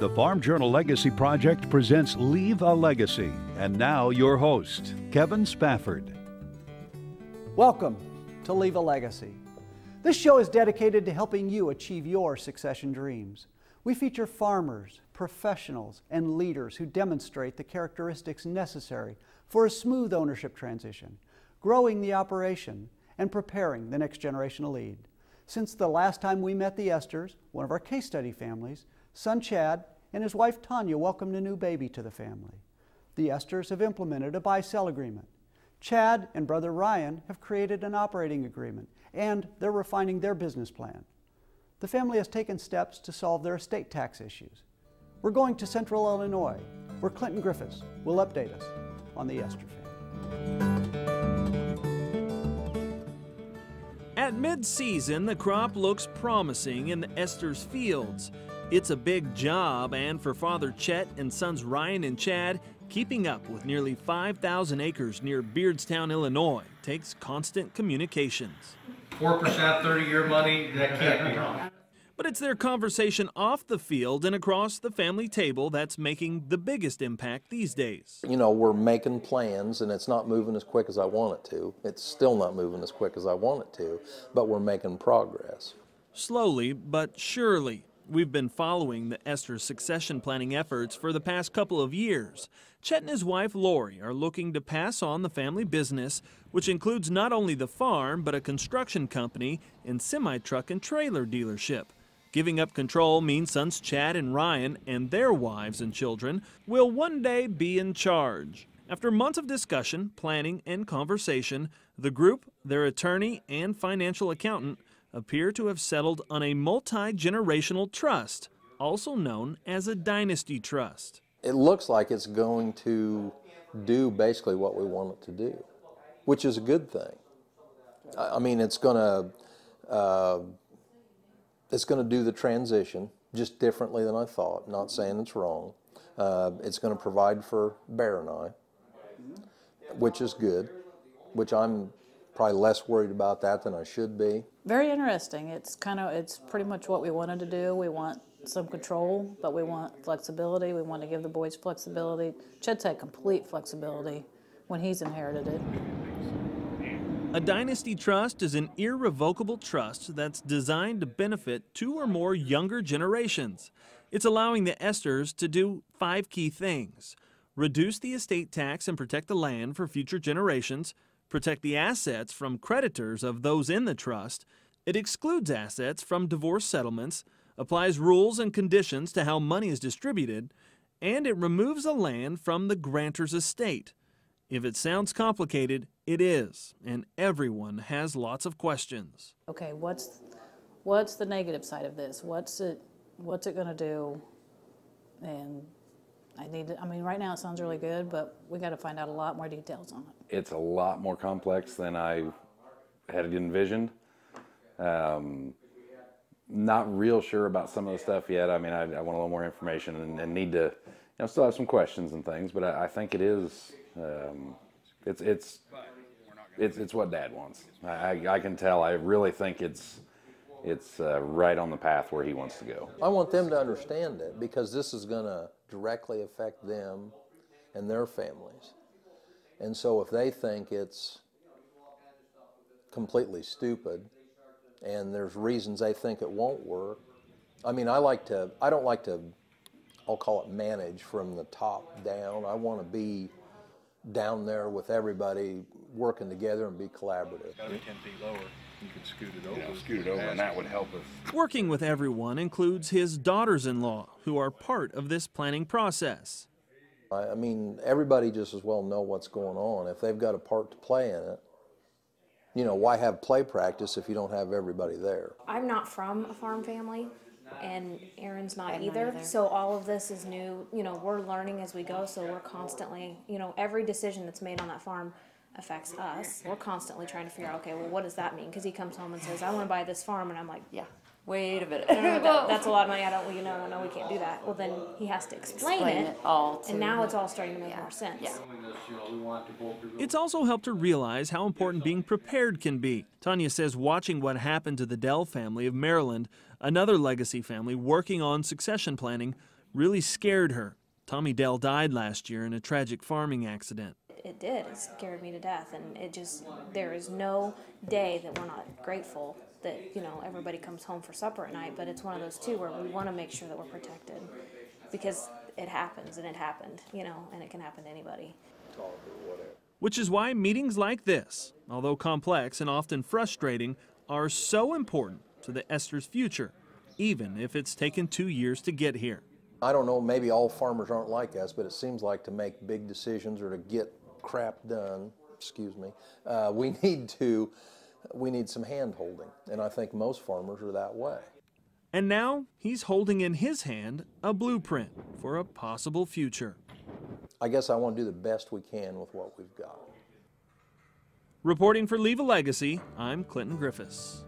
The Farm Journal Legacy Project presents Leave a Legacy. And now your host, Kevin Spafford. Welcome to Leave a Legacy. This show is dedicated to helping you achieve your succession dreams. We feature farmers, professionals, and leaders who demonstrate the characteristics necessary for a smooth ownership transition, growing the operation, and preparing the next generation to lead. Since the last time we met the Esthers, one of our case study families, son Chad and his wife Tanya welcomed a new baby to the family. The Esthers have implemented a buy-sell agreement. Chad and brother Ryan have created an operating agreement, and they're refining their business plan. The family has taken steps to solve their estate tax issues. We're going to Central Illinois, where Clinton Griffiths will update us on the Esther family. At mid-season, the crop looks promising in the Esther's fields. It's a big job, and for Father Chet and sons Ryan and Chad, keeping up with nearly 5,000 acres near Beardstown, Illinois, takes constant communications. 4% 30-year money, that can't be wrong. But it's their conversation off the field and across the family table that's making the biggest impact these days. You know, we're making plans, and it's not moving as quick as I want it to. It's still not moving as quick as I want it to, but we're making progress. Slowly but surely. We've been following the Esther's succession planning efforts for the past couple of years. Chet and his wife Lori are looking to pass on the family business, which includes not only the farm, but a construction company and semi-truck and trailer dealership. Giving up control means sons Chad and Ryan and their wives and children will one day be in charge. After months of discussion, planning, and conversation, the group, their attorney, and financial accountant appear to have settled on a multi-generational trust, also known as a dynasty trust. It looks like it's going to do basically what we want it to do, which is a good thing. I mean, it's going to do the transition just differently than I thought. Not saying it's wrong. It's going to provide for Bear and I, which is good, which I'm probably less worried about that than I should be. Very interesting. It's pretty much what we wanted to do. We want some control, but we want flexibility. We want to give the boys flexibility. Chad's had complete flexibility when he's inherited it. A dynasty trust is an irrevocable trust that's designed to benefit two or more younger generations. It's allowing the Esthers to do 5 key things: reduce the estate tax and protect the land for future generations, protect the assets from creditors of those in the trust, it excludes assets from divorce settlements, applies rules and conditions to how money is distributed, and it removes the land from the grantor's estate. If it sounds complicated, it is, and everyone has lots of questions. Okay, what's the negative side of this? What's it going to do? And I mean, right now it sounds really good, but we got to find out a lot more details on it. It's a lot more complex than I had envisioned. Not real sure about some of the stuff yet. I mean, I want a little more information and need to, still have some questions and things, but I think it is, it's what Dad wants. I can tell. I really think it's right on the path where he wants to go. I want them to understand it because this is going to directly affect them and their families. And so if they think it's completely stupid and there's reasons they think it won't work, I mean, I don't like to, I'll call it manage from the top down. I want to be down there with everybody working together and be collaborative. 10 feet lower, you could scoot it over. Scoot it over, and that would help us. Working with everyone includes his daughters-in-law, who are part of this planning process. I mean, everybody just as well know what's going on. If they've got a part to play in it, why have play practice if you don't have everybody there? I'm not from a farm family, and Aaron's not either. So all of this is new. We're learning as we go, so we're constantly, every decision that's made on that farm affects us. We're constantly trying to figure out, okay, well, what does that mean? Because he comes home and says, I want to buy this farm, and I'm like, yeah. Wait a minute. That's a lot of money. No, we can't do that. Well, then he has to explain it all and now it's all starting to make more sense. Yeah. It's also helped her realize how important being prepared can be. Tanya says watching what happened to the Dell family of Maryland, another legacy family working on succession planning, really scared her. Tommy Dell died last year in a tragic farming accident. It did. It scared me to death, and there is no day that we're not grateful that, you know, everybody comes home for supper at night, but it's one of those too where we want to make sure that we're protected because it happens, and it happened, you know, and it can happen to anybody. Which is why meetings like this, although complex and often frustrating, are so important to the Esther's future, even if it's taken 2 years to get here. I don't know, maybe all farmers aren't like us, but it seems like to make big decisions or to get crap done, excuse me, we need some hand-holding, and I think most farmers are that way. And now he's holding in his hand a blueprint for a possible future. I guess I want to do the best we can with what we've got. Reporting for Leave a Legacy, I'm Clinton Griffiths.